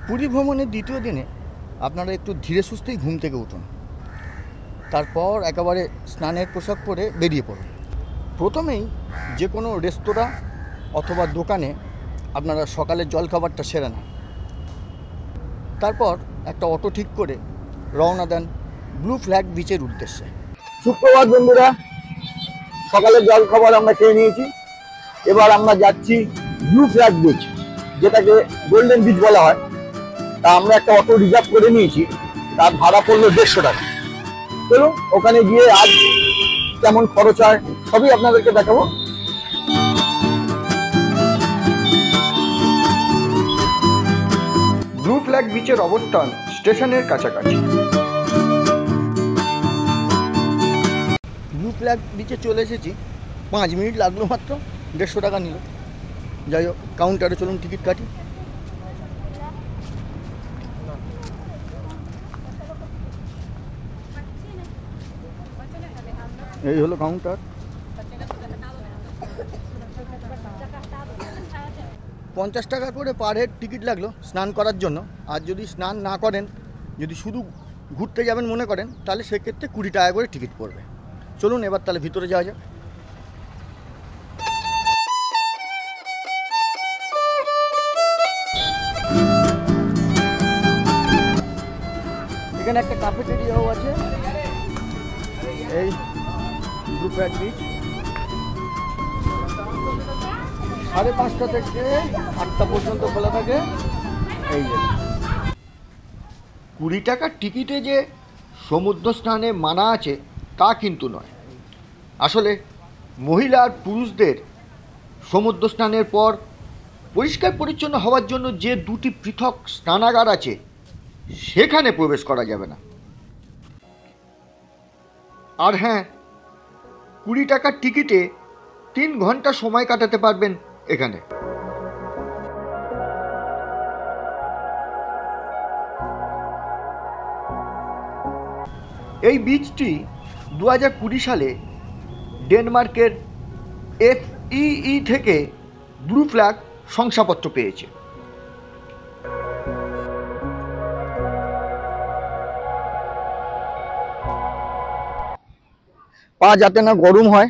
পুরী ভ্রমণের দ্বিতীয় দিনে আপনারা একটু ধীরে সুস্থেই ঘুম থেকে উঠুন, তারপর একেবারে স্নানের পোশাক পরে বেরিয়ে পড়ুন। প্রথমেই যে কোনো রেস্তোরাঁ অথবা দোকানে আপনারা সকালের জলখাবারটা সেরে নেন, তারপর একটা অটো ঠিক করে রওনা দেন ব্লু ফ্ল্যাগ বিচের উদ্দেশ্যে। সুপ্রভাত বন্ধুরা, সকালের জলখাবার আমরা খেয়ে নিয়েছি। এবার আমরা যাচ্ছি ব্লু ফ্ল্যাগ বিচ, যেটাকে গোল্ডেন বিচ বলা হয়। তা আমরা একটা অটো রিজার্ভ করে নিয়েছি, তার ভাড়া পড়লো 150 টাকা। চলুন ওখানে গিয়ে আজ কেমন খরচ হয় সবই আপনাদেরকে দেখাবো। ব্লু ফ্ল্যাগ বিচের অবস্থান স্টেশনের কাছাকাছি। ব্লু ফ্ল্যাগ বিচে চলে এসেছি, 5 মিনিট লাগলো মাত্র, 150 টাকা নিল। যাই হোক, কাউন্টারে চলুন টিকিট কাটি। এই হলো কাউন্টার। 50 টাকা করে পার হেড টিকিট লাগলো স্নান করার জন্য। আর যদি স্নান না করেন, যদি শুধু ঘুরতে যাবেন মনে করেন, তাহলে সেক্ষেত্রে 20 টাকা করে টিকিট পড়বে। চলুন এবার তাহলে ভিতরে যাওয়া যাক। এখানে একটা ক্যাফেটেরিয়াও আছে। এই ব্লু ফ্ল্যাগ বিচ 5:30 থেকে 8টা পর্যন্ত খোলা থাকে। এই যে 20 টাকার টিকিটে যে সমুদ্র স্নানে মানা আছে তা কিন্তু নয়। আসলে মহিলা আর পুরুষদের সমুদ্র স্নানের পর পরিষ্কার পরিচ্ছন্ন হওয়ার জন্য যে 2টি পৃথক স্নানাগার আছে, সেখানে প্রবেশ করা যাবে না। আর হ্যাঁ, 20 টাকার টিকিটে 3 ঘন্টা সময় কাটাতে পারবেন এখানে। এই বিচটি 2020 সালে ডেনমার্কের FEE থেকে ব্লু ফ্ল্যাগ শংসাপত্র পেয়েছে। পা যাতে না গরম হয়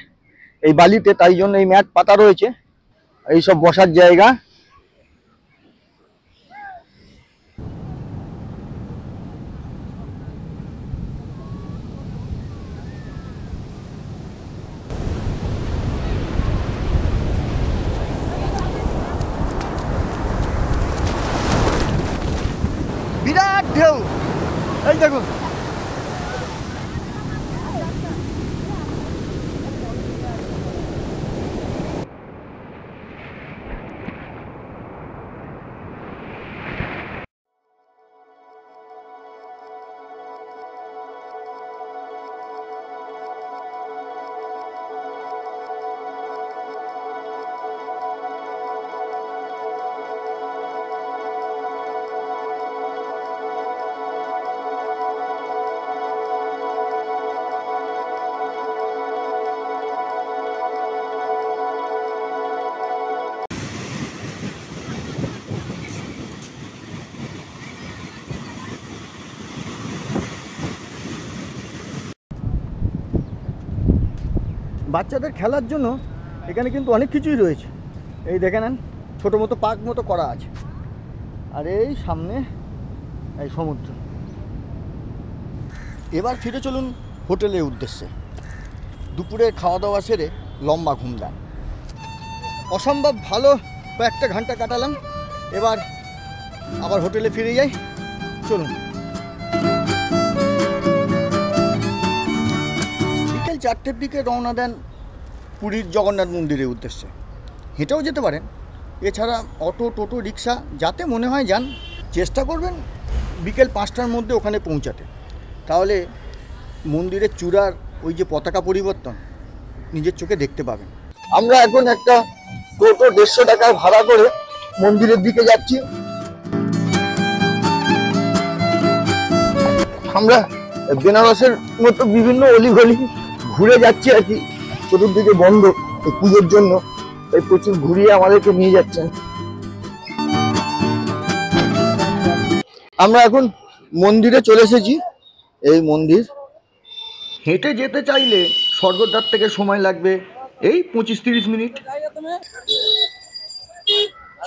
এই বালিতে, তাই জন্য এই ম্যাট পাতা রয়েছে, এইসব বসার জায়গা। বিরাট ঢেউ, এই দেখুন। বাচ্চাদের খেলার জন্য এখানে কিন্তু অনেক কিছুই রয়েছে। এই দেখে নেন, ছোটো মতো পার্ক মতো করা আছে। আর এই সামনে এই সমুদ্র। এবার ফিরে চলুন হোটেলের উদ্দেশ্যে। দুপুরে খাওয়া দাওয়া সেরে লম্বা ঘুম দেন। অসম্ভব ভালো কয়েকটা ঘন্টা কাটালাম, এবার আবার হোটেলে ফিরে যাই। চলুন। বিকেল 4টের দিকে রওনা দেন পুরীর জগন্নাথ মন্দিরের উদ্দেশ্যে। হেঁটেও যেতে পারেন, এছাড়া অটো, টোটো, রিক্সা যাতে মনে হয় যান। চেষ্টা করবেন বিকেল 5টার মধ্যে ওখানে পৌঁছাতে, তাহলে মন্দিরের চূড়ার ওই যে পতাকা পরিবর্তন নিজের চোখে দেখতে পাবেন। আমরা এখন একটা টোটো 150 টাকায় ভাড়া করে মন্দিরের দিকে যাচ্ছি। আমরা বেনারসের মতো বিভিন্ন অলিগলি ঘুরে যাচ্ছি আর কি, চতুর্দিকে বন্ধ এই পুজোর জন্য, তাই প্রচুর ঘুরিয়ে আমাদেরকে নিয়ে যাচ্ছেন। আমরা এখন মন্দিরে চলে এসেছি। এই মন্দির হেঁটে যেতে চাইলে স্বর্গদ্বার থেকে সময় লাগবে এই 25-30 মিনিট।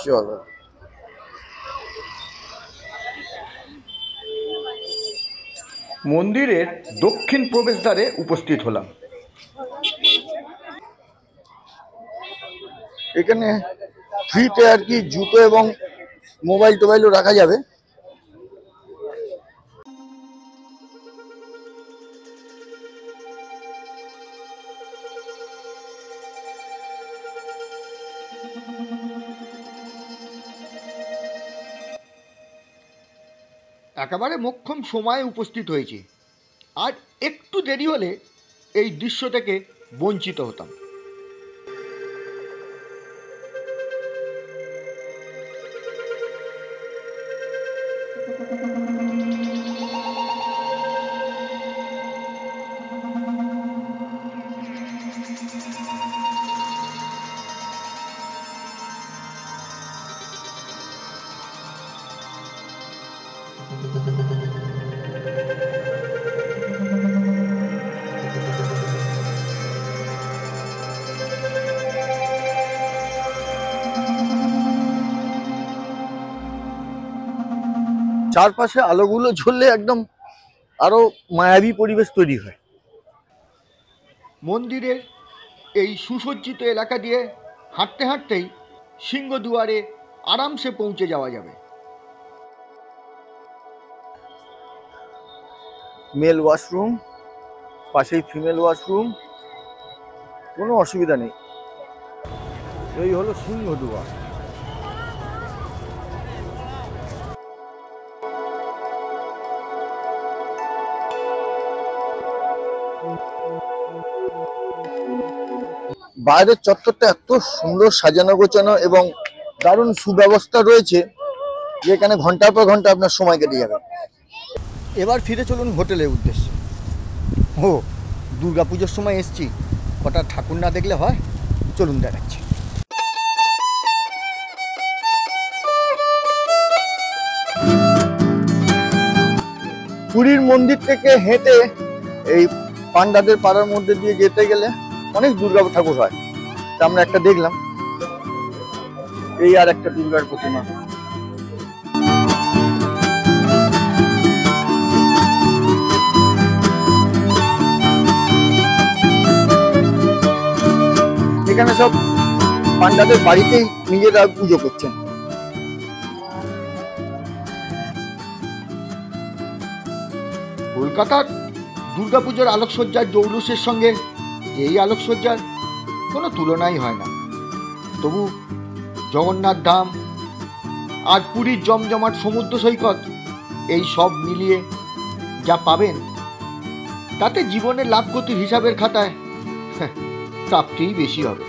চলো মন্দিরের দক্ষিণ প্রবেশদ্বারে উপস্থিত হলাম। এখানে ফ্রিতে আর কি জুতো এবং মোবাইল টোবাইলও রাখা যাবে। একেবারে মোক্ষম সময়ে উপস্থিত হয়েছি, আর একটু দেরি হলে এই দৃশ্য থেকে বঞ্চিত হতাম। চারপাশে আলোগুলো ঝরলে একদম আরো মায়াবী পরিবেশ তৈরি হয়। মন্দিরের এই সুসজ্জিত এলাকা দিয়ে হাঁটতে হাঁটতেই সিংহদুয়ারে আরামসে পৌঁছে যাওয়া যাবে। মেল ওয়াশরুম, পাশেই ফিমেল ওয়াশরুম, কোনো অসুবিধা নেই। এই হলো সিংহদুয়ার। বাইরের চত্বরটা এত সুন্দর সাজানো গোছানো এবং দারুণ সুব্যবস্থা রয়েছে যে এখানে ঘন্টার পর ঘন্টা আপনার সময় কেটে যাবে। এবার ফিরে চলুন হোটেলের উদ্দেশ্যে। ও, দুর্গাপুজোর সময় এসছি, কটা ঠাকুর না দেখলে হয়? চলুন দেখাচ্ছি। পুরীর মন্দির থেকে হেঁটে এই পান্ডাদের পাড়ার মধ্যে দিয়ে যেতে গেলে অনেক দুর্গা ঠাকুর হয়। তা আমরা একটা দেখলাম, এই আর একটা দুর্গার প্রতিমা। এখানে সব পান্ডাদের বাড়িতেই নিজেরা পুজো করছেন। কলকাতার দুর্গাপুজোর আলোকসজ্জার জৌলুসের সঙ্গে এই আলোকসজ্জার কোনো তুলনাই হয় না। তবু জগন্নাথ ধাম আর পুরীর জমজমাট সমুদ্র সৈকত, এই সব মিলিয়ে যা পাবেন তাতে জীবনের লাভ ক্ষতির হিসাবের খাতায় প্রাপ্তিই বেশি হবে।